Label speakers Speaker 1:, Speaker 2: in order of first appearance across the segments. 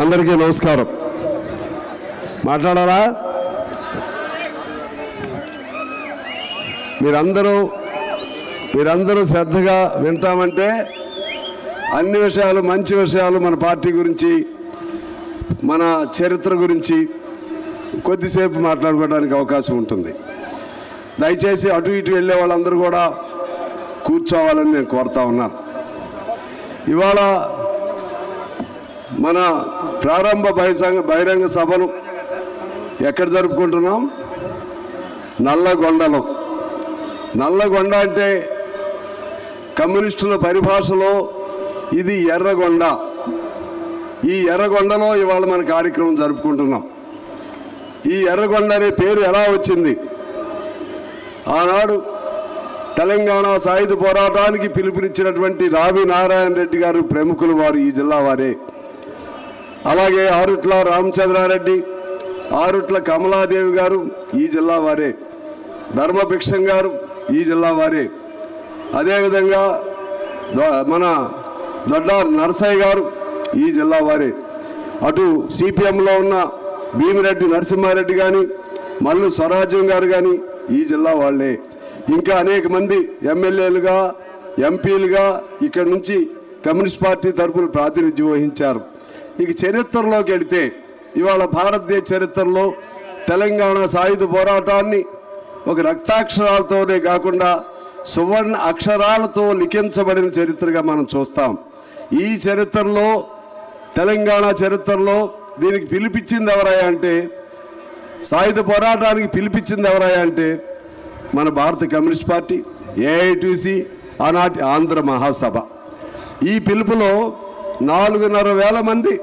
Speaker 1: అందరికీ నమస్కారం. మాట్లాడాలా? మీరందరూ శ్రద్ధగా వింటామంటే అన్ని విషయాలు, మంచి విషయాలు, మన పార్టీ గురించి, మన చరిత్ర గురించి కొద్దిసేపు మాట్లాడుకోవడానికి అవకాశం ఉంటుంది. దయచేసి అటు ఇటు వెళ్ళే వాళ్ళందరూ కూడా కూర్చోవాలని నేను కోరుతా ఉన్నాను. ఇవాళ మన ప్రారంభ బహిరంగ సభను ఎక్కడ జరుపుకుంటున్నాం? నల్లగొండలో. నల్లగొండ అంటే కమ్యూనిస్టుల పరిభాషలో ఇది ఎర్రగొండ. ఈ ఎర్రగొండలో ఇవాళ మన కార్యక్రమం జరుపుకుంటున్నాం. ఈ ఎర్రగొండ అనే పేరు ఎలా వచ్చింది? ఆనాడు తెలంగాణ సాయుధ పోరాటానికి పిలుపునిచ్చినటువంటి రావి నారాయణ రెడ్డి గారు ప్రముఖులు, వారు ఈ జిల్లా వారే. అలాగే ఆరుట్ల రామచంద్రారెడ్డి, ఆరుట్ల కమలాదేవి గారు ఈ జిల్లా వారే. ధర్మభిక్షం గారు ఈ జిల్లా వారే. అదేవిధంగా మన దొడ్డార్ నరసయ్య గారు ఈ జిల్లా వారే. అటు సిపిఎంలో ఉన్న భీమిరెడ్డి నరసింహారెడ్డి కానీ, మల్లు స్వరాజ్యం గారు కానీ ఈ జిల్లా వాళ్ళే. ఇంకా అనేక మంది ఎమ్మెల్యేలుగా, ఎంపీలుగా ఇక్కడి నుంచి కమ్యూనిస్ట్ పార్టీ తరఫున ప్రాతినిధ్యం వహించారు. ఇక చరిత్రలోకి వెళితే ఇవాళ భారతదేశ చరిత్రలో తెలంగాణ సాయుధ పోరాటాన్ని ఒక రక్తాక్షరాలతోనే కాకుండా సువర్ణ అక్షరాలతో లిఖించబడిన చరిత్రగా మనం చూస్తాం. ఈ చరిత్రలో, తెలంగాణ చరిత్రలో దీనికి పిలిపించింది ఎవరయ్యా అంటే, సాయుధ పోరాటానికి పిలిపించింది ఎవరయ్యా అంటే మన భారత కమ్యూనిస్ట్ పార్టీ, ఏఐటీసీ, ఆనాటి ఆంధ్ర మహాసభ. ఈ పిలుపులో 4,500,000 మంది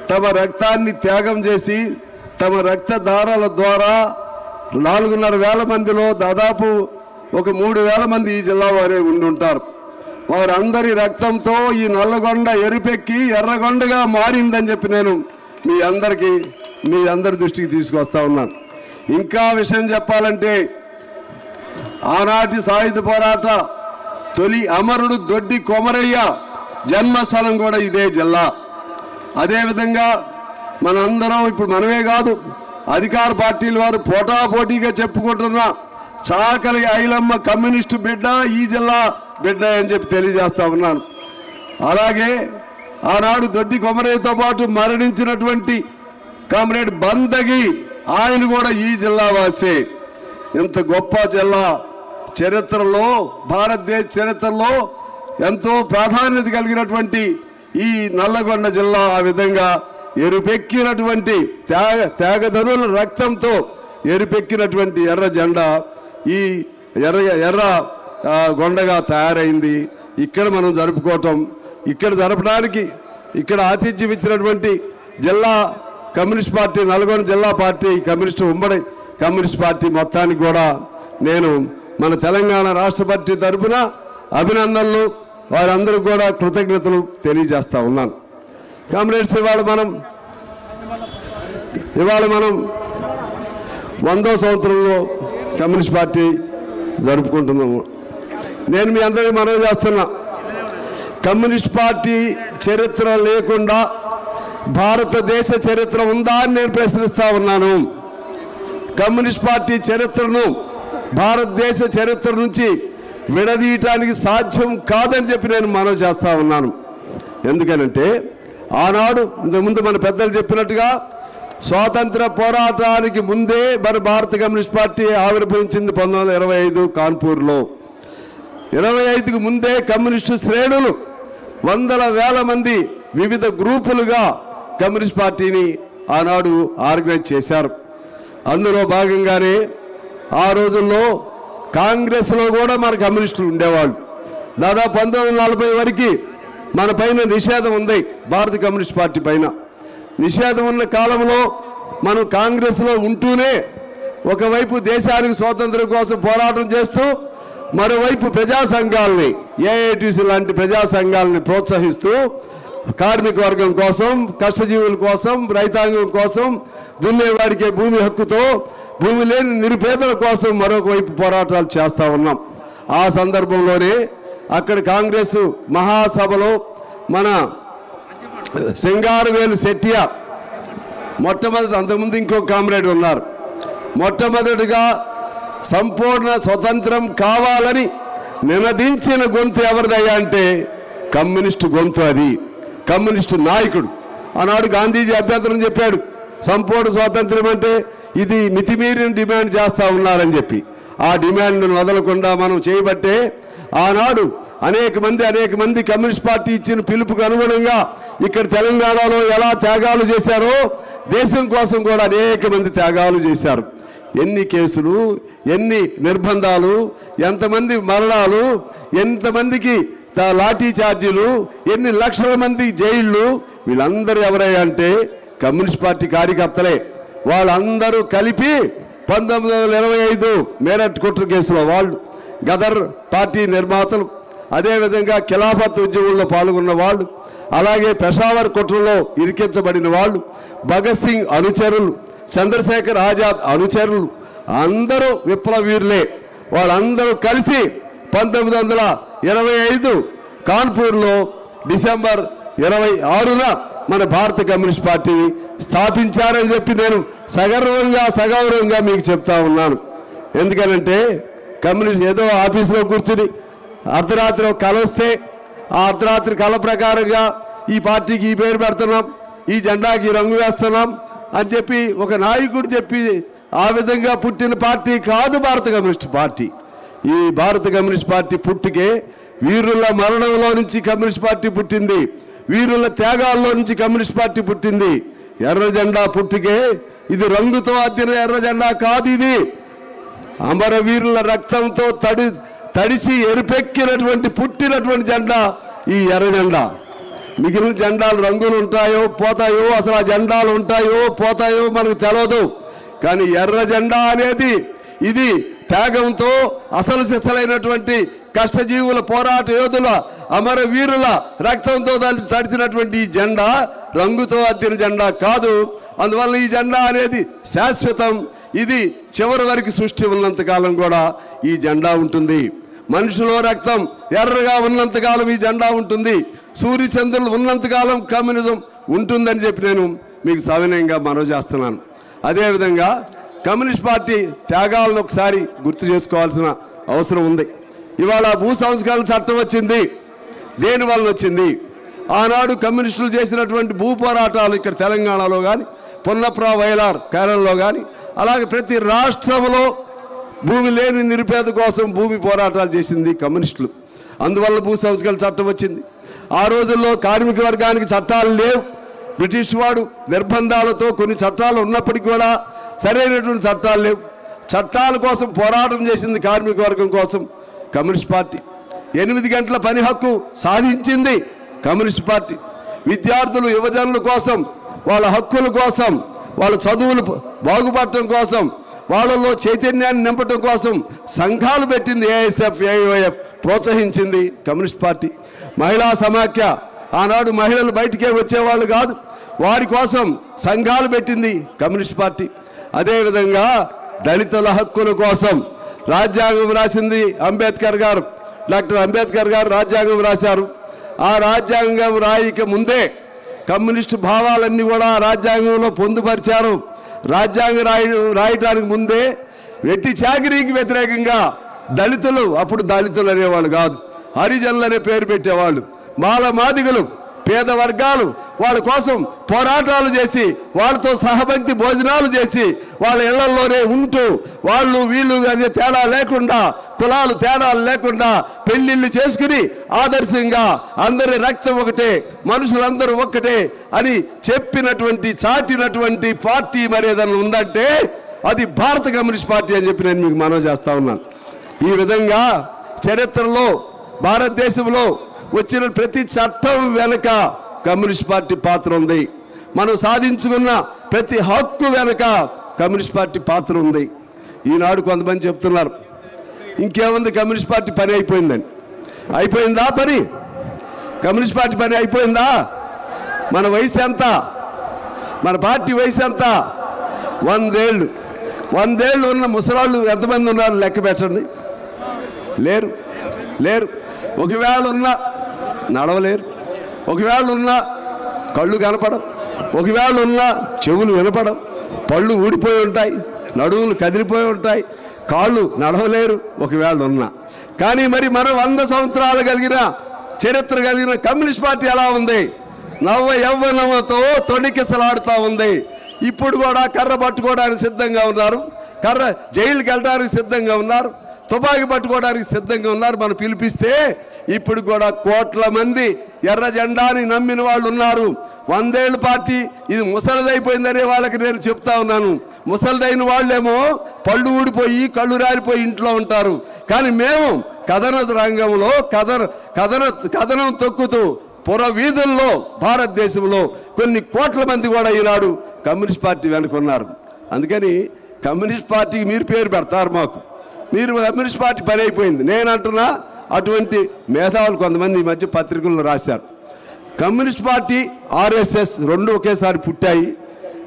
Speaker 1: తమ రక్తాన్ని త్యాగం చేసి, తమ రక్తధారాల ద్వారా 4,500,000 మందిలో దాదాపు ఒక 3,000 మంది ఈ జిల్లా వారే ఉండుంటారు. వారందరి రక్తంతో ఈ నల్లగొండ ఎరుపెక్కి ఎర్రగొండగా మారిందని చెప్పి నేను మీ అందరి దృష్టికి తీసుకొస్తా ఉన్నాను. ఇంకా విషయం చెప్పాలంటే, ఆనాటి సాయుధ పోరాట తొలి అమరుడు దొడ్డి కొమరయ్య జన్మస్థలం కూడా ఇదే జిల్లా. అదేవిధంగా మనందరం, ఇప్పుడు మనమే కాదు, అధికార పార్టీల వారు పోటాపోటీగా చెప్పుకుంటున్న చాకలి ఐలమ్మ కమ్యూనిస్టు బిడ్డ ఈ జిల్లా బిడ్డ అని చెప్పి తెలియజేస్తా ఉన్నాను. అలాగే ఆనాడు దొడ్డి కొమరయ్యతో పాటు మరణించినటువంటి కామ్రేడ్ బందగి, ఆయన కూడా ఈ జిల్లా వాసే. ఇంత గొప్ప జిల్లా చరిత్రలో, భారతదేశ చరిత్రలో ఎంతో ప్రాధాన్యత కలిగినటువంటి ఈ నల్లగొండ జిల్లా ఆ విధంగా ఎరుపెక్కినటువంటి త్యాగధనుల రక్తంతో ఎరుపెక్కినటువంటి ఎర్ర జెండా ఈ ఎర్ర గొండగా తయారైంది. ఇక్కడ మనం జరుపుకోవటం, ఇక్కడ జరపడానికి ఇక్కడ ఆతిథ్యం ఇచ్చినటువంటి జిల్లా కమ్యూనిస్ట్ పార్టీ, నల్గొండ జిల్లా పార్టీ, ఉమ్మడి కమ్యూనిస్ట్ పార్టీ మొత్తానికి కూడా నేను మన తెలంగాణ రాష్ట్ర పార్టీ తరఫున అభినందనలు, వారందరూ కూడా కృతజ్ఞతలు తెలియజేస్తా ఉన్నాను. కామ్రేడ్స్, ఇవాళ మనం 100వ సంవత్సరంలో కమ్యూనిస్ట్ పార్టీ జరుపుకుంటున్నాము. నేను మీ అందరికీ మనవి చేస్తున్నా, కమ్యూనిస్ట్ పార్టీ చరిత్ర లేకుండా భారతదేశ చరిత్ర ఉందా అని నేను ప్రశ్నిస్తా ఉన్నాను. కమ్యూనిస్ట్ పార్టీ చరిత్రను భారతదేశ చరిత్ర నుంచి విడదీయటానికి సాధ్యం కాదని చెప్పి నేను మనవి చేస్తా ఉన్నాను. ఎందుకనంటే ఆనాడు ఇంతకుముందు మన పెద్దలు చెప్పినట్టుగా స్వాతంత్ర పోరాటానికి ముందే మన భారత కమ్యూనిస్ట్ పార్టీ ఆవిర్భవించింది 1925 కాన్పూర్లో. 25కు ముందే కమ్యూనిస్టు శ్రేణులు 100,000 మంది వివిధ గ్రూపులుగా కమ్యూనిస్ట్ పార్టీని ఆనాడు ఆర్గనైజ్ చేశారు. అందులో భాగంగానే ఆ రోజుల్లో కాంగ్రెస్లో కూడా మన కమ్యూనిస్టులు ఉండేవాళ్ళు. దాదాపు 1940 వరకు మన పైన నిషేధం ఉంది, భారత కమ్యూనిస్ట్ పార్టీ పైన. నిషేధం ఉన్న కాలంలో మనం కాంగ్రెస్లో ఉంటూనే ఒకవైపు దేశానికి స్వాతంత్రం కోసం పోరాటం చేస్తూ, మరోవైపు ప్రజా సంఘాలని, ఏఐటీసీ లాంటి ప్రజా సంఘాలని ప్రోత్సహిస్తూ కార్మిక వర్గం కోసం, కష్టజీవుల కోసం, రైతాంగం కోసం, దున్నేవాడికే భూమి హక్కుతో భూమి లేని నిరుపేదల కోసం మరొక వైపు పోరాటాలు చేస్తూ ఉన్నాం. ఆ సందర్భంలోనే అక్కడ కాంగ్రెస్ మహాసభలో మన సింగారవేలు శెట్టియా మొట్టమొదటి, అంతకుముందు ఇంకో కామ్రేడ్ ఉన్నారు. మొట్టమొదటిగా సంపూర్ణ స్వతంత్రం కావాలని నినదించిన గొంతు ఎవరిదయ్యా అంటే కమ్యూనిస్టు గొంతు. అది కమ్యూనిస్టు నాయకుడు. ఆనాడు గాంధీజీ అభ్యంతరం చెప్పాడు, సంపూర్ణ స్వాతంత్ర్యం అంటే ఇది మితిమీరిన డిమాండ్ చేస్తూ ఉన్నారని చెప్పి. ఆ డిమాండ్ను వదలకుండా మనం చేయబట్టే ఆనాడు అనేక మంది కమ్యూనిస్ట్ పార్టీ ఇచ్చిన పిలుపుకు అనుగుణంగా ఇక్కడ తెలంగాణలో ఎలా త్యాగాలు చేశారో దేశం కోసం కూడా అనేక మంది త్యాగాలు చేశారు. ఎన్ని కేసులు, ఎన్ని నిర్బంధాలు, ఎంతమంది మరణాలు, ఎంతమందికి లాఠీ ఛార్జీలు, ఎన్ని లక్షల మంది జైళ్ళు. వీళ్ళందరూ ఎవరయ్యా అంటే కమ్యూనిస్ట్ పార్టీ కార్యకర్తలే. వాళ్ళందరూ కలిపి 1925 మేరట్ కుట్ర కేసులో వాళ్ళు, గదర్ పార్టీ నిర్మాతలు, అదేవిధంగా ఖిలాఫత్ ఉద్యమంలో పాల్గొన్న వాళ్ళు, అలాగే పెషావర్ కుట్రలో ఇరికించబడిన వాళ్ళు, భగత్ సింగ్ అనుచరులు, చంద్రశేఖర్ ఆజాద్ అనుచరులు అందరూ విప్లవీరులే. వాళ్ళందరూ కలిసి 1925 కాన్పూర్లో డిసెంబర్ 26న మన భారత కమ్యూనిస్ట్ పార్టీని స్థాపించారని చెప్పి నేను సగౌరవంగా మీకు చెప్తా ఉన్నాను. ఎందుకనంటే కమ్యూనిస్ట్ ఏదో ఆఫీసులో కూర్చుని అర్ధరాత్రి ఒక కల వస్తే ఆ అర్ధరాత్రి కళ ప్రకారంగా ఈ పార్టీకి ఈ పేరు పెడుతున్నాం, ఈ జెండాకి రంగు వేస్తున్నాం అని చెప్పి ఒక నాయకుడు చెప్పి ఆ విధంగా పుట్టిన పార్టీ కాదు భారత కమ్యూనిస్ట్ పార్టీ. ఈ భారత కమ్యూనిస్ట్ పార్టీ పుట్టుకే వీరుల మరణంలో నుంచి కమ్యూనిస్ట్ పార్టీ పుట్టింది, వీరుల త్యాగాల్లో నుంచి కమ్యూనిస్ట్ పార్టీ పుట్టింది. ఎర్ర జెండా పుట్టుకే ఇది రంగుతో అద్దిన ఎర్ర జెండా కాదు, ఇది అమరవీరుల రక్తంతో తడిచి ఎరుపెక్కినటువంటి పుట్టినటువంటి జెండా ఈ ఎర్ర జెండా. మిగిలిన జెండాలు రంగులు ఉంటాయో పోతాయో, అసలు ఆ జెండాలు ఉంటాయో పోతాయో మనకు తెలియదు. కానీ ఎర్ర జెండా అనేది ఇది త్యాగంతో అసలు సిసలైనటువంటి కష్టజీవుల పోరాట యోధుల అమరవీరుల రక్తంతో తడిచినటువంటి ఈ జెండా రంగుతో అద్దిన జెండా కాదు. అందువల్ల ఈ జెండా అనేది శాశ్వతం. ఇది చివరి వరకు సృష్టి ఉన్నంతకాలం కూడా ఈ జెండా ఉంటుంది. మనుషుల రక్తం ఎర్రగా ఉన్నంతకాలం ఈ జెండా ఉంటుంది. సూర్యచంద్రులు ఉన్నంతకాలం కమ్యూనిజం ఉంటుందని చెప్పి నేను మీకు సవినయంగా మనవి చేస్తున్నాను. అదేవిధంగా కమ్యూనిస్ట్ పార్టీ త్యాగాలను ఒకసారి గుర్తు చేసుకోవాల్సిన అవసరం ఉంది. ఇవాళ భూ సంస్కరణ చట్టం వచ్చింది. దేనివల్ల వచ్చింది? ఆనాడు కమ్యూనిస్టులు చేసినటువంటి భూ పోరాటాలు ఇక్కడ తెలంగాణలో కానీ, పొన్నప్రా వైలార్ కేరళలో కానీ, అలాగే ప్రతి రాష్ట్రంలో భూమి లేని నిరుపేద కోసం భూమి పోరాటాలు చేసింది కమ్యూనిస్టులు. అందువల్ల భూ సంస్కరణ చట్టం వచ్చింది. ఆ రోజుల్లో కార్మిక వర్గానికి చట్టాలు లేవు. బ్రిటిష్ వాడు నిర్బంధాలతో కొన్ని చట్టాలు ఉన్నప్పటికీ కూడా సరైనటువంటి చట్టాలు లేవు. చట్టాల కోసం పోరాటం చేసింది కార్మిక వర్గం కోసం కమ్యూనిస్ట్ పార్టీ. 8 గంటల పని హక్కు సాధించింది కమ్యూనిస్ట్ పార్టీ. విద్యార్థులు యువజనుల కోసం, వాళ్ళ హక్కుల కోసం, వాళ్ళ చదువులు బాగుపడటం కోసం, వాళ్ళలో చైతన్యాన్ని నింపటం కోసం సంఘాలు పెట్టింది ఏఎస్ఎఫ్, ఏఓఎఫ్ ప్రోత్సహించింది కమ్యూనిస్ట్ పార్టీ. మహిళా సమాఖ్య, ఆనాడు మహిళలు బయటికే వచ్చేవాళ్ళు కాదు, వారి కోసం సంఘాలు పెట్టింది కమ్యూనిస్ట్ పార్టీ. అదేవిధంగా దళితుల హక్కుల కోసం రాజ్యాంగం రాసింది అంబేద్కర్ గారు. డాక్టర్ అంబేద్కర్ గారు రాజ్యాంగం రాశారు. ఆ రాజ్యాంగం రాయక ముందే కమ్యూనిస్టు భావాలన్నీ కూడా రాజ్యాంగంలో పొందుపరిచారు. రాజ్యాంగం రాయటానికి ముందే వెట్టి చాకిరీకి వ్యతిరేకంగా దళితులు, అప్పుడు దళితులు అనేవాళ్ళు కాదు, హరిజనులు అనే పేరు పెట్టేవాళ్ళు, మాదిగలు, పేద వర్గాలు వాళ్ళ కోసం పోరాటాలు చేసి, వాళ్ళతో సహపంక్తి భోజనాలు చేసి, వాళ్ళ ఇళ్లలోనే ఉంటూ వాళ్ళు వీళ్ళు అనే తేడా లేకుండా, కులాలు తేడాలు లేకుండా పెళ్లిళ్ళు చేసుకుని ఆదర్శంగా అందరి రక్తం ఒకటే, మనుషులందరూ ఒక్కటే అని చెప్పినటువంటి చాటినటువంటి పార్టీ మరి ఏదైనా ఉందంటే అది భారత కమ్యూనిస్ట్ పార్టీ అని చెప్పి నేను మీకు మనవి చేస్తా ఉన్నాను. ఈ విధంగా చరిత్రలో భారతదేశంలో వచ్చిన ప్రతి చట్టం వెనుక కమ్యూనిస్ట్ పార్టీ పాత్ర ఉంది. మనం సాధించుకున్న ప్రతి హక్కు వెనుక కమ్యూనిస్ట్ పార్టీ పాత్ర ఉంది. ఈనాడు కొంతమంది చెప్తున్నారు ఇంకేముంది కమ్యూనిస్ట్ పార్టీ పని అయిపోయిందని. అయిపోయిందా పని? కమ్యూనిస్ట్ పార్టీ పని అయిపోయిందా? మన వయసు ఎంత? మన పార్టీ వయసు ఎంత? 100 ఏళ్ళు. 100 ఏళ్ళు ఉన్న ముసలాళ్ళు ఎంతమంది ఉన్నారు లెక్క పెట్టండి. లేరు. ఒకవేళ ఉన్నా నడవలేరు. ఒకవేళ ఉన్నా కళ్ళు కనపడం, ఒకవేళ ఉన్నా చెవులు వినపడం, పళ్ళు ఊడిపోయి ఉంటాయి, నడువులు కదిలిపోయి ఉంటాయి, కాళ్ళు నడవలేరు ఒకవేళ ఉన్నా. కానీ మరి మనం 100 సంవత్సరాలు కలిగిన చరిత్ర కలిగిన కమ్యూనిస్ట్ పార్టీ ఎలా ఉంది? నవ్వ యవ్వనముతో తొణికిసలాడుతూ ఉంది. ఇప్పుడు కూడా కర్ర పట్టుకోవడానికి సిద్ధంగా ఉన్నారు, కర్ర జైలుకి వెళ్ళడానికి సిద్ధంగా ఉన్నారు, తుపాకీ పట్టుకోవడానికి సిద్ధంగా ఉన్నారు. మనం పిలిపిస్తే ఇప్పుడు కూడా కోట్ల మంది ఎర్ర జెండాని నమ్మిన వాళ్ళు ఉన్నారు. 100 ఏళ్ళ పార్టీ ఇది ముసలిదైపోయిందనే వాళ్ళకి నేను చెప్తా ఉన్నాను. ముసలిదైన వాళ్ళేమో పళ్ళు ఊడిపోయి కళ్ళు రాలిపోయి ఇంట్లో ఉంటారు. కానీ మేము కథన రంగంలో కథనం తొక్కుతూ పుర వీధుల్లో భారతదేశంలో కొన్ని కోట్ల మంది కూడా ఈనాడు కమ్యూనిస్ట్ పార్టీ వెనుకున్నారు. అందుకని కమ్యూనిస్ట్ పార్టీకి మీరు పేరు పెడతారు, మాకు మీరు కమ్యూనిస్ట్ పార్టీ పని అయిపోయింది. నేను అంటున్నా, అటువంటి మేధావులు కొంతమంది ఈ మధ్య పత్రికల్లో రాశారు. కమ్యూనిస్ట్ పార్టీ ఆర్ఎస్ఎస్ రెండు ఒకేసారి పుట్టాయి.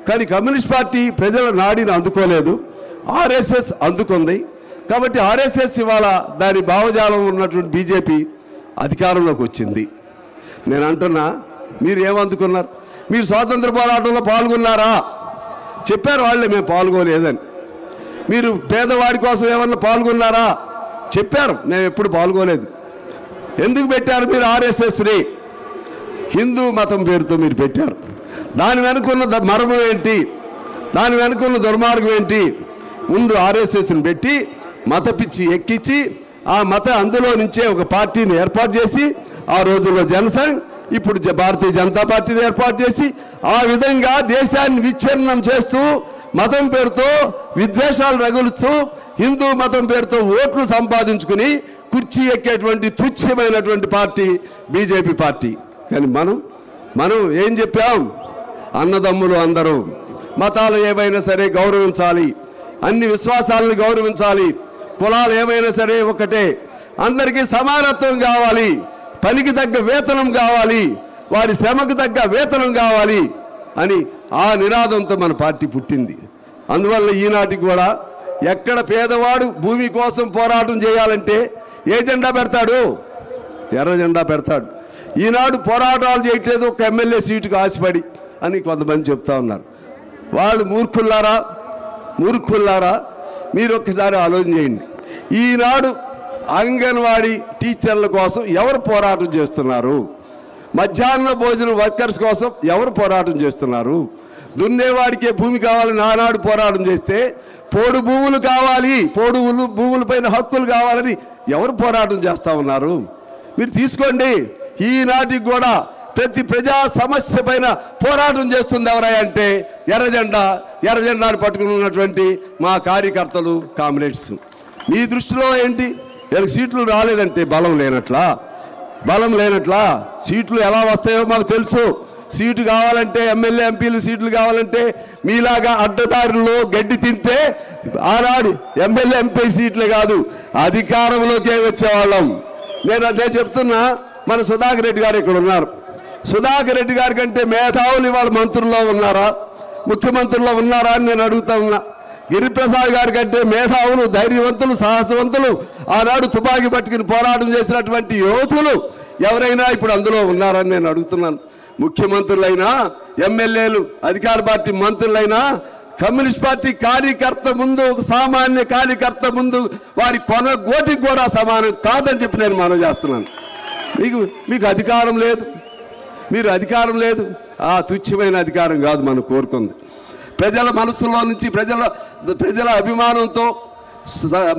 Speaker 1: కానీ కమ్యూనిస్ట్ పార్టీ ప్రజల నాడిని అందుకోలేదు, ఆర్ఎస్ఎస్ అందుకుంది. కాబట్టి ఆర్ఎస్ఎస్ ఇవాళ దాని భావజాలం ఉన్నటువంటి బీజేపీ అధికారంలోకి వచ్చింది. నేను అంటున్నా, మీరు ఏమందుకున్నారు? మీరు స్వాతంత్ర పోరాటంలో పాల్గొన్నారా? చెప్పారు వాళ్ళే, మేము పాల్గొలేదని. మీరు పేదవాడి కోసం ఏమన్నా పాల్గొన్నారా? చెప్పారు, మేము ఎప్పుడు పాల్గొలేదు. ఎందుకు పెట్టారు మీరు ఆర్ఎస్ఎస్ని? హిందూ మతం పేరుతో మీరు పెట్టారు. దాని వెనుకున్న మర్మం ఏంటి? దాని వెనుకున్న దుర్మార్గం ఏంటి? ముందు ఆర్ఎస్ఎస్ని పెట్టి మత పిచ్చి ఎక్కించి ఆ మత అందులో నుంచే ఒక పార్టీని ఏర్పాటు చేసి, ఆ రోజుల్లో జనసంఘ్, ఇప్పుడు భారతీయ జనతా పార్టీని ఏర్పాటు చేసి ఆ విధంగా దేశాన్ని విచ్ఛిన్నం చేస్తూ మతం పేరుతో విద్వేషాలు రగులుస్తూ హిందూ మతం పేరుతో ఓట్లు సంపాదించుకుని కుర్చీ ఎక్కేటువంటి తుచ్చమైనటువంటి పార్టీ బీజేపీ పార్టీ. కానీ మనం ఏం చెప్పాం? అన్నదమ్ములు అందరూ, మతాలు ఏమైనా సరే గౌరవించాలి, అన్ని విశ్వాసాలను గౌరవించాలి, కులాలు ఏమైనా సరే ఒకటే, అందరికీ సమానత్వం కావాలి, పనికి తగ్గ వేతనం కావాలి, వారి శ్రమకు తగ్గ వేతనం కావాలి అని ఆ నినాదంతో మన పార్టీ పుట్టింది. అందువల్ల ఈనాటికి కూడా ఎక్కడ పేదవాడు భూమి కోసం పోరాటం చేయాలంటే ఏ జెండా పెడతాడు? ఎర్ర జెండా పెడతాడు. ఈనాడు పోరాటాలు చేయట్లేదు ఒక ఎమ్మెల్యే సీటుకు ఆశపడి అని కొంతమంది చెప్తా ఉన్నారు. వాళ్ళు మూర్ఖుల్లారా మీరు ఒక్కసారి ఆలోచన చేయండి. ఈనాడు అంగన్వాడీ టీచర్ల కోసం ఎవరు పోరాటం చేస్తున్నారు? మధ్యాహ్న భోజనం వర్కర్స్ కోసం ఎవరు పోరాటం చేస్తున్నారు? దున్నేవాడికే భూమి కావాలని ఆనాడు పోరాటం చేస్తే, పోడు భూములు కావాలి, భూములపైన హక్కులు కావాలని ఎవరు పోరాటం చేస్తూ ఉన్నారు? మీరు తీసుకోండి. ఈనాటికి కూడా ప్రతి ప్రజా సమస్య పైన పోరాటం చేస్తుంది ఎవరై అంటే ఎర్రజెండాను పట్టుకుని ఉన్నటువంటి మా కార్యకర్తలు, కామ్రేడ్స్. మీ దృష్టిలో ఏంటి? వీళ్ళకి సీట్లు రాలేదంటే బలం లేనట్లా? సీట్లు ఎలా వస్తాయో మాకు తెలుసు. సీటు కావాలంటే, ఎమ్మెల్యే ఎంపీలు సీట్లు కావాలంటే మీలాగా అడ్డదారుల్లో గడ్డి తింటే ఆనాడు ఎమ్మెల్యే ఎంపీ సీట్లే కాదు అధికారంలోకే వచ్చేవాళ్ళం. నేను చెప్తున్నా, మన సుధాకర్ రెడ్డి గారు ఇక్కడ ఉన్నారు. సుధాకర్ రెడ్డి గారి కంటే మేధావులు ఇవాళ మంత్రుల్లో ఉన్నారా, ముఖ్యమంత్రుల్లో ఉన్నారా అని నేను అడుగుతా ఉన్నా. గిరిప్రసాద్ గారి కంటే మేధావులు, ధైర్యవంతులు, సాహసవంతులు, ఆనాడు తుపాకీ పట్టుకుని పోరాటం చేసినటువంటి యోధులు ఎవరైనా ఇప్పుడు అందులో ఉన్నారని నేను అడుగుతున్నాను. ముఖ్యమంత్రులైనా, ఎమ్మెల్యేలు, అధికార పార్టీ మంత్రులైనా కమ్యూనిస్ట్ పార్టీ కార్యకర్త ముందు, ఒక సామాన్య కార్యకర్త ముందు వారి కొనగోటికి కూడా సమానం కాదని చెప్పి నేను మనవి చేస్తున్నాను. మీకు అధికారం లేదు, మీరు అధికారం లేదు. ఆ తుచ్చమైన అధికారం కాదు మనం కోరుకుంది. ప్రజల మనసులో నుంచి ప్రజల అభిమానంతో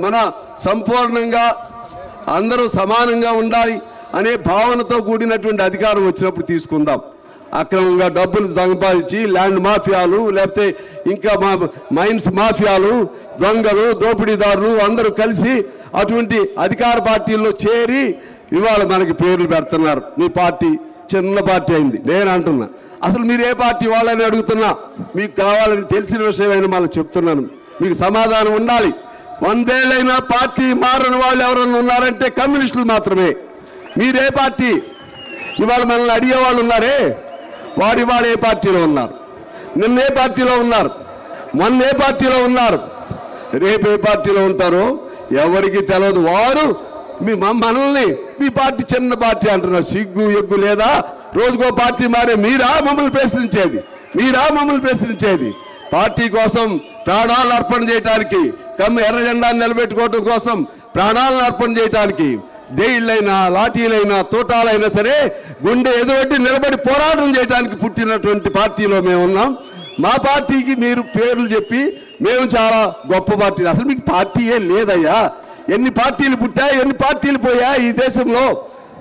Speaker 1: మన సంపూర్ణంగా అందరూ సమానంగా ఉండాలి అనే భావనతో కూడినటువంటి అధికారం వచ్చినప్పుడు తీసుకుందాం. అక్రమంగా డబ్బులు సంపాదించి ల్యాండ్ మాఫియాలు, లేకపోతే ఇంకా మైన్స్ మాఫియాలు, దొంగలు, దోపిడీదారులు అందరూ కలిసి అటువంటి అధికార పార్టీల్లో చేరి ఇవాళ మనకి పేర్లు పెడుతున్నారు. మీ పార్టీ చిన్న పార్టీ అయింది. నేను అంటున్నా, అసలు మీరు ఏ పార్టీ వాళ్ళని అడుగుతున్నా, మీకు కావాలని తెలిసిన విషయమైనా మళ్ళీ చెప్తున్నాను, మీకు సమాధానం ఉండాలి. 100 ఏళ్ళైనా పార్టీ మారని వాళ్ళు ఎవరన్నా ఉన్నారంటే కమ్యూనిస్టులు మాత్రమే. మీరే పార్టీ? ఇవాళ మనల్ని అడిగే వాళ్ళు ఉన్నారే, వాడు ఏ పార్టీలో ఉన్నారు? నిన్న ఏ పార్టీలో ఉన్నారు? మొన్న ఏ పార్టీలో ఉన్నారు? రేపు ఏ పార్టీలో ఉంటారో ఎవరికి తెలియదు. వారు మనల్ని మీ పార్టీ చిన్న పార్టీ అంటున్నారు. సిగ్గు ఎగ్గు లేదా? రోజుకో పార్టీ మారే మీరా మమ్మల్ని ప్రశ్నించేది? మీరా మమ్మల్ని ప్రశ్నించేది? పార్టీ కోసం ప్రాణాలను అర్పణ చేయడానికి, ఎర్ర జెండాను నిలబెట్టుకోవడం కోసం ప్రాణాలను అర్పణ చేయడానికి జైళ్ళైనా లాఠీలైనా తోటాలైనా సరే గుండె ఎదురొడ్డి నిలబడి పోరాటం చేయడానికి పుట్టినటువంటి పార్టీలో మేము ఉన్నాం. మా పార్టీకి మీరు పేర్లు చెప్పి మేము చాలా గొప్ప పార్టీ, అసలు మీకు పార్టీయే లేదయ్యా. ఎన్ని పార్టీలు పుట్టాయి, ఎన్ని పార్టీలు పోయా ఈ దేశంలో?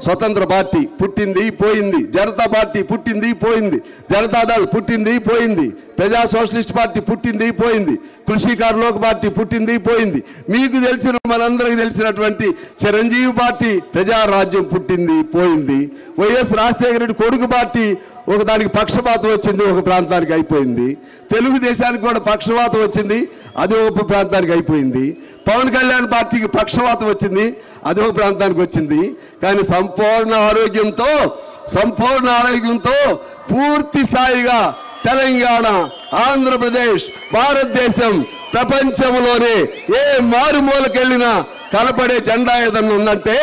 Speaker 1: స్వతంత్ర పార్టీ పుట్టింది పోయింది, జనతా పార్టీ పుట్టింది పోయింది, జనతాదళ్ పుట్టింది పోయింది, ప్రజా సోషలిస్ట్ పార్టీ పుట్టింది పోయింది, కృషికారులోక పార్టీ పుట్టింది పోయింది, మీకు తెలిసిన మనందరికి తెలిసినటువంటి చిరంజీవి పార్టీ ప్రజారాజ్యం పుట్టింది పోయింది, వైఎస్ రాజశేఖర రెడ్డి కొడుకు పార్టీ ఒకదానికి పక్షపాతం వచ్చింది, ఒక ప్రాంతానికి అయిపోయింది, తెలుగుదేశానికి కూడా పక్షపాతం వచ్చింది, అది ఒక ప్రాంతానికి అయిపోయింది, పవన్ కళ్యాణ్ పార్టీకి పక్షపాతం వచ్చింది, అది ఒక ప్రాంతానికి వచ్చింది. కానీ సంపూర్ణ ఆరోగ్యంతో పూర్తి స్థాయిగా తెలంగాణ, ఆంధ్రప్రదేశ్, భారతదేశం, ప్రపంచంలోనే ఏ మారుమూలకెళ్ళినా కనపడే జెండా ఏదన్నా ఉందంటే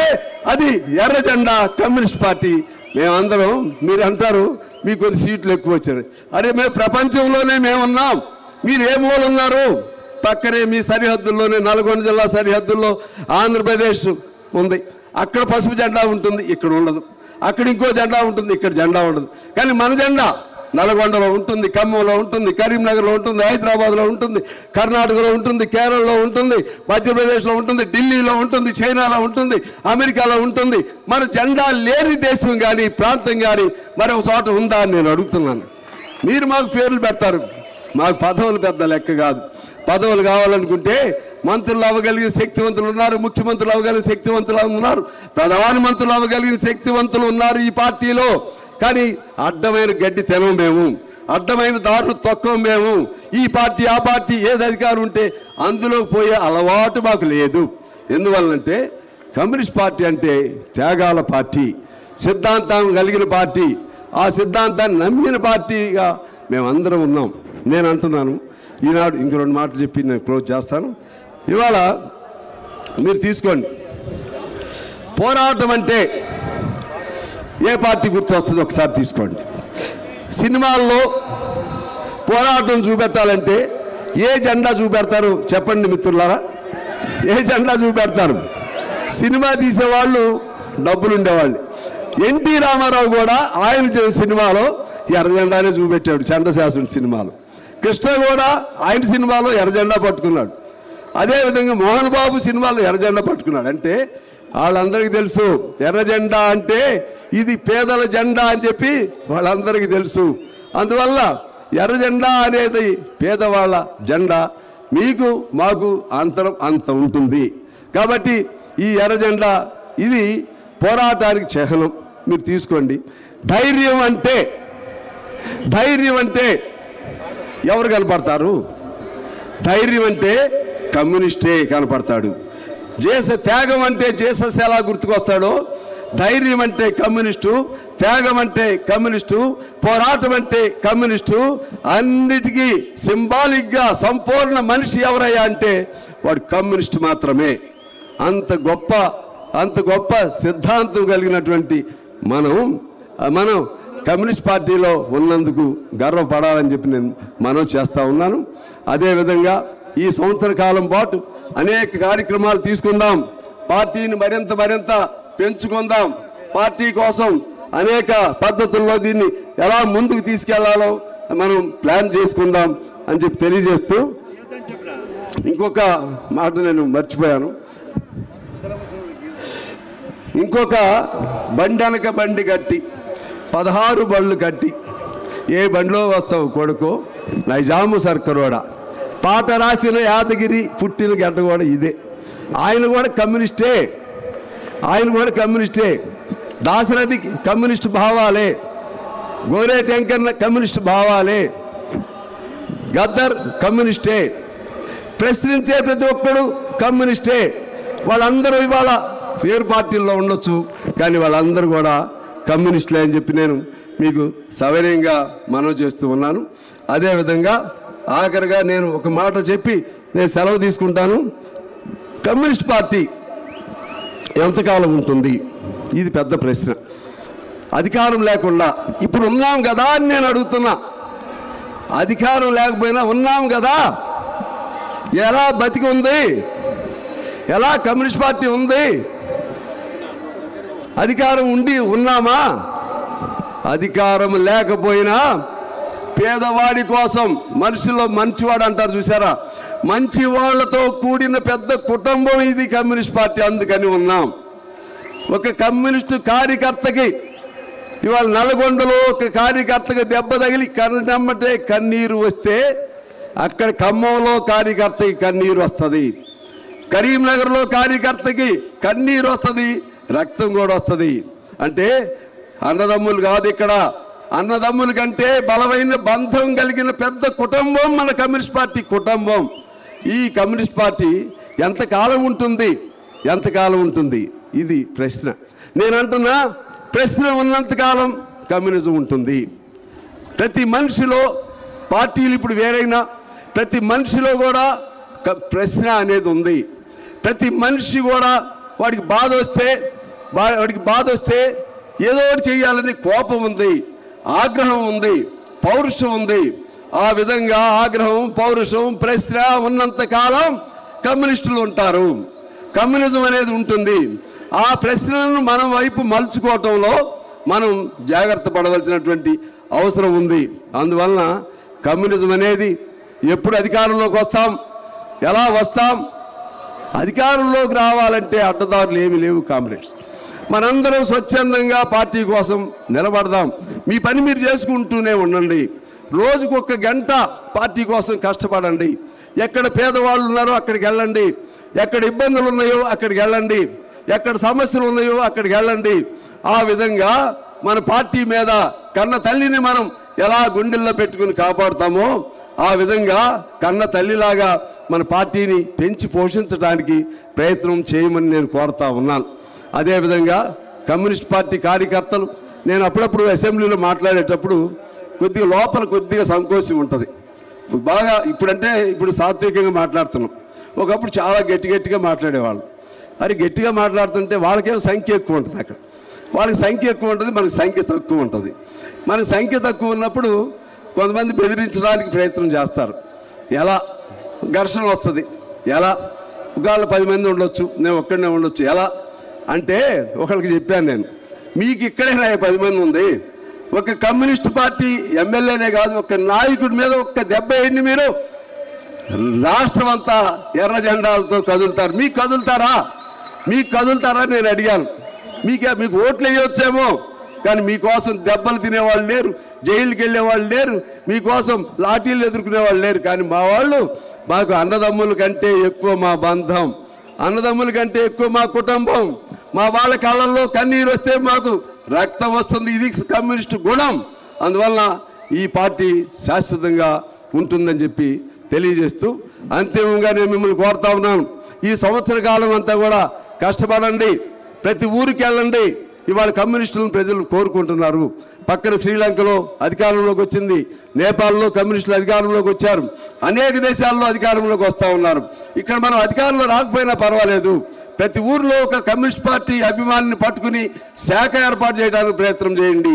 Speaker 1: అది ఎర్ర జెండా కమ్యూనిస్ట్ పార్టీ. మేమందరం, మీరు అంటారు మీకు కొన్ని సీట్లు ఎక్కువ వచ్చారు, అరే మేము ప్రపంచంలోనే మేమున్నాం, మీరు ఏ మూల ఉన్నారు? పక్కనే మీ సరిహద్దుల్లోనే నల్గొండ జిల్లా సరిహద్దుల్లో ఆంధ్రప్రదేశ్ ఉంది, అక్కడ పసుపు జెండా ఉంటుంది, ఇక్కడ ఉండదు. అక్కడ ఇంకో జెండా ఉంటుంది, ఇక్కడ జెండా ఉండదు. కానీ మన జెండా నల్గొండలో ఉంటుంది, ఖమ్మంలో ఉంటుంది, కరీంనగర్లో ఉంటుంది, హైదరాబాద్లో ఉంటుంది, కర్ణాటకలో ఉంటుంది, కేరళలో ఉంటుంది, మధ్యప్రదేశ్లో ఉంటుంది, ఢిల్లీలో ఉంటుంది, చైనాలో ఉంటుంది, అమెరికాలో ఉంటుంది. మన జెండా లేని దేశం కానీ ప్రాంతం కానీ మరొక చోట ఉందా అని నేను అడుగుతున్నాను. మీరు మాకు పేర్లు పెడతారు, మాకు పదవులు పెద్ద లెక్క కాదు. పదవులు కావాలనుకుంటే మంత్రులు అవ్వగలిగిన శక్తివంతులు ఉన్నారు, ముఖ్యమంత్రులు అవ్వగలిగిన శక్తివంతులు ఉన్నారు, ప్రధానమంత్రులు అవ్వగలిగిన శక్తివంతులు ఉన్నారు ఈ పార్టీలో. కానీ అడ్డమైన గడ్డి తినం మేము, అడ్డమైన దారులు తొక్కం మేము. ఈ పార్టీ ఆ పార్టీ ఏది అధికారం ఉంటే అందులో పోయే అలవాటు మాకు లేదు. ఎందువల్లంటే కమ్యూనిస్ట్ పార్టీ అంటే త్యాగాల పార్టీ, సిద్ధాంతం కలిగిన పార్టీ, ఆ సిద్ధాంతాన్ని నమ్మిన పార్టీగా మేమందరం ఉన్నాం. నేను అంటున్నాను, ఈనాడు ఇంక 2 మాటలు చెప్పి నేను క్లోజ్ చేస్తాను. ఇవాళ మీరు తీసుకోండి, పోరాటం అంటే ఏ పార్టీ గుర్తు వస్తుందో ఒకసారి తీసుకోండి. సినిమాల్లో పోరాటం చూపెట్టాలంటే ఏ జెండా చూపెడతారు చెప్పండి మిత్రులారా? ఏ జెండా చూపెడతారు? సినిమా తీసేవాళ్ళు డబ్బులు ఉండేవాళ్ళు. ఎన్టీ రామారావు కూడా ఆయన సినిమాలో ఎర్ర జెండానే చూపెట్టాడు, చంద్రశాసనుడి సినిమాలో. కృష్ణ కూడా ఆయన సినిమాలో ఎర్ర జెండా పట్టుకున్నాడు. అదేవిధంగా మోహన్ బాబు సినిమాలో ఎర్ర జెండా పట్టుకున్నాడు. అంటే వాళ్ళందరికీ తెలుసు ఎర్ర జెండా అంటే ఇది పేదల జెండా అని చెప్పి వాళ్ళందరికీ తెలుసు. అందువల్ల ఎర్ర జెండా అనేది పేదవాళ్ళ జెండా. మీకు మాకు అంతరం అంత ఉంటుంది. కాబట్టి ఈ ఎర్ర జెండా ఇది పోరాటానికి చిహ్నం. మీరు తీసుకోండి. ధైర్యం అంటే ఎవరు కనపడతారు? ధైర్యం అంటే కమ్యూనిస్టే కనపడతాడు. త్యాగం అంటే జీసస్ ఎలా గుర్తుకొస్తాడో, ధైర్యం అంటే కమ్యూనిస్టు, త్యాగం అంటే కమ్యూనిస్టు, పోరాటం అంటే కమ్యూనిస్టు. అన్నిటికీ సింబాలిక్గా సంపూర్ణ మనిషి ఎవరయ్యా అంటే వాడు కమ్యూనిస్టు మాత్రమే. అంత గొప్ప సిద్ధాంతం కలిగినటువంటి మనం కమ్యూనిస్ట్ పార్టీలో ఉన్నందుకు గర్వపడాలని చెప్పి నేను మనవి చేస్తూ ఉన్నాను. అదేవిధంగా ఈ సంవత్సర కాలం పాటు అనేక కార్యక్రమాలు తీసుకుందాం, పార్టీని మరింత పెంచుకుందాం, పార్టీ కోసం అనేక పద్ధతుల్లో దీన్ని ఎలా ముందుకు తీసుకెళ్లాలో మనం ప్లాన్ చేసుకుందాం అని చెప్పి తెలియజేస్తూ, ఇంకొక మాట నేను మర్చిపోయాను. ఇంకొక బండి కట్టి 16 బండ్లు కట్టి ఏ బండిలో వస్తావు కొడుకో నైజాము సర్కరోడా. పాట రాసిన యాదగిరి పుట్టిన గడ్డ కూడా ఇదే. ఆయన కూడా కమ్యూనిస్టే. దాశరథి కమ్యూనిస్ట్ భావాలే, గోరేటి వెంకన్న కమ్యూనిస్ట్ భావాలే, గద్దర్ కమ్యూనిస్టే, ప్రశ్నించే ప్రతి ఒక్కడు కమ్యూనిస్టే. వాళ్ళందరూ ఇవాళ వేరు పార్టీల్లో ఉండొచ్చు, కానీ వాళ్ళందరూ కూడా కమ్యూనిస్టులే అని చెప్పి నేను మీకు సవినయంగా మనవి చేస్తూ ఉన్నాను. అదేవిధంగా ఆఖరిగా నేను ఒక మాట చెప్పి నేను సెలవు తీసుకుంటాను. కమ్యూనిస్ట్ పార్టీ ఎంతకాలం ఉంటుంది? ఇది పెద్ద ప్రశ్న. అధికారం లేకుండా ఇప్పుడు ఉన్నాం కదా అని నేను అడుగుతున్నా. అధికారం లేకపోయినా ఉన్నాం కదా, ఎలా బతికి ఉంది, ఎలా కమ్యూనిస్ట్ పార్టీ ఉంది? అధికారం ఉండి ఉన్నామా? అధికారం లేకపోయినా పేదవాడి కోసం, మనిషిలో మంచివాడు అంటారు చూసారా, మంచి వాళ్ళతో కూడిన పెద్ద కుటుంబం ఇది కమ్యూనిస్ట్ పార్టీ. అందుకని ఉన్నాం. ఒక కమ్యూనిస్టు కార్యకర్తకి ఇవాళ నల్గొండలో ఒక కార్యకర్తకి దెబ్బ తగిలి కన్నమ్మటే కన్నీరు వస్తే అక్కడ ఖమ్మంలో కార్యకర్తకి కన్నీరు వస్తుంది, కరీంనగర్లో కార్యకర్తకి కన్నీరు వస్తుంది, రక్తం కూడా వస్తుంది. అంటే అన్నదమ్ములు కాదు ఇక్కడ, అన్నదమ్ముల కంటే బలమైన బంధం కలిగిన పెద్ద కుటుంబం మన కమ్యూనిస్ట్ పార్టీ కుటుంబం. ఈ కమ్యూనిస్ట్ పార్టీ ఎంతకాలం ఉంటుంది, ఎంతకాలం ఉంటుంది? ఇది ప్రశ్న. నేను అంటున్నా, ప్రశ్న ఉన్నంతకాలం కమ్యూనిజం ఉంటుంది. ప్రతి మనిషిలో, పార్టీలు ఇప్పుడు వేరైనా ప్రతి మనిషిలో కూడా ప్రశ్న అనేది ఉంది. ప్రతి మనిషి కూడా వాడికి బాధ వస్తే ఏదో ఒకటి చేయాలని కోపం ఉంది, ఆగ్రహం ఉంది, పౌరుషం ఉంది. ఆ విధంగా ఆగ్రహం, పౌరుషం, ప్రశ్న ఉన్నంతకాలం కమ్యూనిస్టులు ఉంటారు, కమ్యూనిజం అనేది ఉంటుంది. ఆ ప్రశ్నలను మనం వైపు మలుచుకోవటంలో మనం జాగ్రత్త పడవలసినటువంటి అవసరం ఉంది. అందువలన కమ్యూనిజం అనేది ఎప్పుడు అధికారంలోకి వస్తాం, ఎలా వస్తాం? అధికారంలోకి రావాలంటే అడ్డదారులు ఏమీ లేవు కామ్రేడ్స్. మనందరం స్వచ్ఛందంగా పార్టీ కోసం నిలబడదాం. మీ పని మీరు చేసుకుంటూనే ఉండండి. రోజుకు 1 గంట పార్టీ కోసం కష్టపడండి. ఎక్కడ పేదవాళ్ళు ఉన్నారో అక్కడికి వెళ్ళండి, ఎక్కడ ఇబ్బందులు ఉన్నాయో అక్కడికి వెళ్ళండి, ఎక్కడ సమస్యలు ఉన్నాయో అక్కడికి వెళ్ళండి. ఆ విధంగా మన పార్టీ మీద కన్న తల్లిని మనం ఎలా గుండెల్లో పెట్టుకుని కాపాడుతామో ఆ విధంగా కన్న తల్లిలాగా మన పార్టీని పెంచి పోషించడానికి ప్రయత్నం చేయమని నేను కోరుతా ఉన్నాను. అదేవిధంగా కమ్యూనిస్ట్ పార్టీ కార్యకర్తలు, నేను అప్పుడప్పుడు అసెంబ్లీలో మాట్లాడేటప్పుడు కొద్దిగా లోపల కొద్దిగా సంకోచం ఉంటుంది బాగా. ఇప్పుడు సాత్వికంగా మాట్లాడుతున్నాం, ఒకప్పుడు చాలా గట్టిగా మాట్లాడేవాళ్ళు. అది గట్టిగా మాట్లాడుతుంటే వాళ్ళకేమో సంఖ్య ఎక్కువ ఉంటుంది, అక్కడ వాళ్ళకి సంఖ్య ఎక్కువ ఉంటుంది, మనకి సంఖ్య తక్కువ ఉంటుంది. మనకి సంఖ్య తక్కువ ఉన్నప్పుడు కొంతమంది బెదిరించడానికి ప్రయత్నం చేస్తారు. ఎలా ఘర్షణ వస్తుంది, ఎలా ఒకవేళ 10 మంది ఉండొచ్చు, నేను ఒక్కడనే ఉండొచ్చు. ఎలా అంటే ఒకరికి చెప్పాను నేను, మీకు ఇక్కడైనా 10 మంది ఉంది, ఒక కమ్యూనిస్ట్ పార్టీ ఎమ్మెల్యేనే కాదు, ఒక నాయకుడి మీద ఒక్క దెబ్బ వేయండి, మీరు రాష్ట్రం అంతా ఎర్ర జెండాలతో కదులుతారు. మీకు కదులుతారా నేను అడిగాను. మీకు ఓట్లు వేయవచ్చేమో, కానీ మీకోసం దెబ్బలు తినేవాళ్ళు లేరు, జైలుకి వెళ్ళేవాళ్ళు లేరు, మీకోసం లాఠీలు ఎదుర్కొనే వాళ్ళు లేరు. కానీ మా వాళ్ళు, మాకు అన్నదమ్ముల కంటే ఎక్కువ మా బంధం, అన్నదమ్ముల కంటే ఎక్కువ మా కుటుంబం. మా వాళ్ళ కళ్ళల్లో కన్నీరు వస్తే మాకు రక్తం వస్తుంది. ఇది కమ్యూనిస్టు గుణం. అందువలన ఈ పార్టీ శాశ్వతంగా ఉంటుందని చెప్పి తెలియజేస్తూ అంతిమంగా నేను మిమ్మల్ని కోరుతా ఉన్నాను, ఈ సంవత్సర కాలం అంతా కూడా కష్టపడండి, ప్రతి ఊరికి వెళ్ళండి. ఇవాళ కమ్యూనిస్టులను ప్రజలు కోరుకుంటున్నారు. పక్కన శ్రీలంకలో అధికారంలోకి వచ్చింది, నేపాల్లో కమ్యూనిస్టులు అధికారంలోకి వచ్చారు, అనేక దేశాల్లో అధికారంలోకి వస్తూ ఉన్నారు. ఇక్కడ మనం అధికారంలో రాకపోయినా పర్వాలేదు, ప్రతి ఊరిలో ఒక కమ్యూనిస్ట్ పార్టీ అభిమానిని పట్టుకుని శాఖ ఏర్పాటు చేయడానికి ప్రయత్నం చేయండి.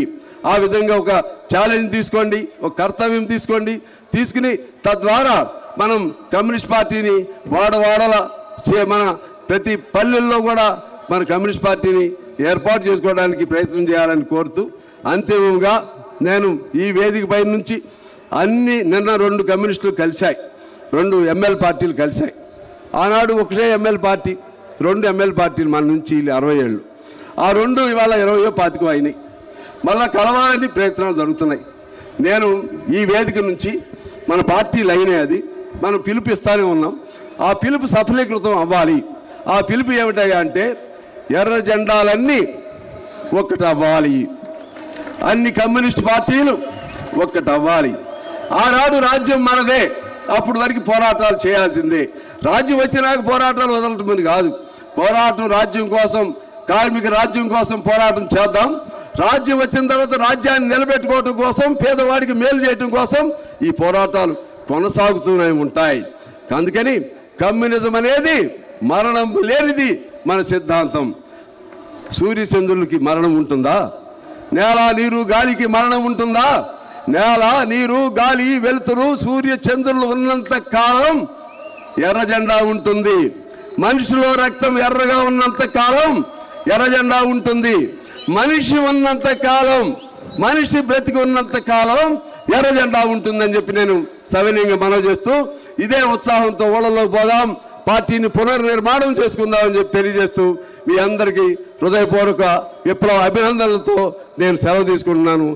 Speaker 1: ఆ విధంగా ఒక ఛాలెంజ్ తీసుకోండి, ఒక కర్తవ్యం తీసుకుని తద్వారా మనం కమ్యూనిస్ట్ పార్టీని వాడవాడల మన ప్రతి పల్లెల్లో కూడా మన కమ్యూనిస్ట్ పార్టీని ఏర్పాటు చేసుకోవడానికి ప్రయత్నం చేయాలని కోరుతూ అంతిమంగా నేను ఈ వేదిక పై నుంచి నిన్న 2 కమ్యూనిస్టులు కలిశాయి, 2 ML పార్టీలు కలిశాయి. ఆనాడు ఒకటే ML పార్టీ, 2 ML పార్టీలు మన నుంచి 60 ఏళ్ళు, ఆ 2 ఇవాళ 20-25 అయినాయి. మళ్ళా కలవాలని ప్రయత్నాలు జరుగుతున్నాయి. నేను ఈ వేదిక నుంచి మన పార్టీ లైనే అది, మనం పిలుపిస్తూనే ఉన్నాం. ఆ పిలుపు సఫలీకృతం అవ్వాలి. ఆ పిలుపు ఏమిటయ్యా అంటే ఎర్ర జెండాలన్నీ ఒక్కటవ్వాలి, అన్ని కమ్యూనిస్ట్ పార్టీలు ఒక్కటవ్వాలి. ఆనాడు రాజ్యం మనదే, అప్పుడు వరకు పోరాటాలు చేయాల్సిందే. రాజ్యం వచ్చినాక పోరాటాలు వదలటమని కాదు, పోరాటం రాజ్యం కోసం, కార్మిక రాజ్యం కోసం పోరాటం చేద్దాం. రాజ్యం వచ్చిన తర్వాత రాజ్యాన్ని నిలబెట్టుకోవడం కోసం, పేదవాడికి మేలు చేయడం కోసం ఈ పోరాటాలు కొనసాగుతూనే ఉంటాయి. అందుకని కమ్యూనిజం అనేది మరణం లేనిది మన సిద్ధాంతం. సూర్యచంద్రులకి మరణం ఉంటుందా? నేల నీరు గాలికి మరణం ఉంటుందా? నేల నీరు గాలి వెలుతురు సూర్య చంద్రులు ఉన్నంత కాలం ఎర్ర జెండా ఉంటుంది. మనిషిలో రక్తం ఎర్రగా ఉన్నంత కాలం ఎర్ర జెండా ఉంటుంది. మనిషి ఉన్నంత కాలం, మనిషి బ్రతికి ఉన్నంత కాలం ఎర్ర జెండా ఉంటుందని చెప్పి నేను సవినయంగా మనవి చేస్తూ ఇదే ఉత్సాహంతో ఊళ్ళలో పోదాం, పార్టీని పునర్నిర్మాణం చేసుకుందామని చెప్పి తెలియజేస్తూ మీ అందరికీ హృదయపూర్వక విప్లవ అభినందనలతో నేను సెలవు తీసుకుంటున్నాను.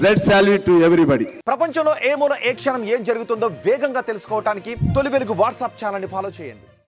Speaker 1: Red salute to everybody.
Speaker 2: ప్రపంచంలో ఏ మూల ఏ క్షణం ఏం జరుగుతుందో వేగంగా తెలుసుకోవడానికి తొలి వెలుగు వాట్సాప్ ఛానల్ని ఫాలో చేయండి.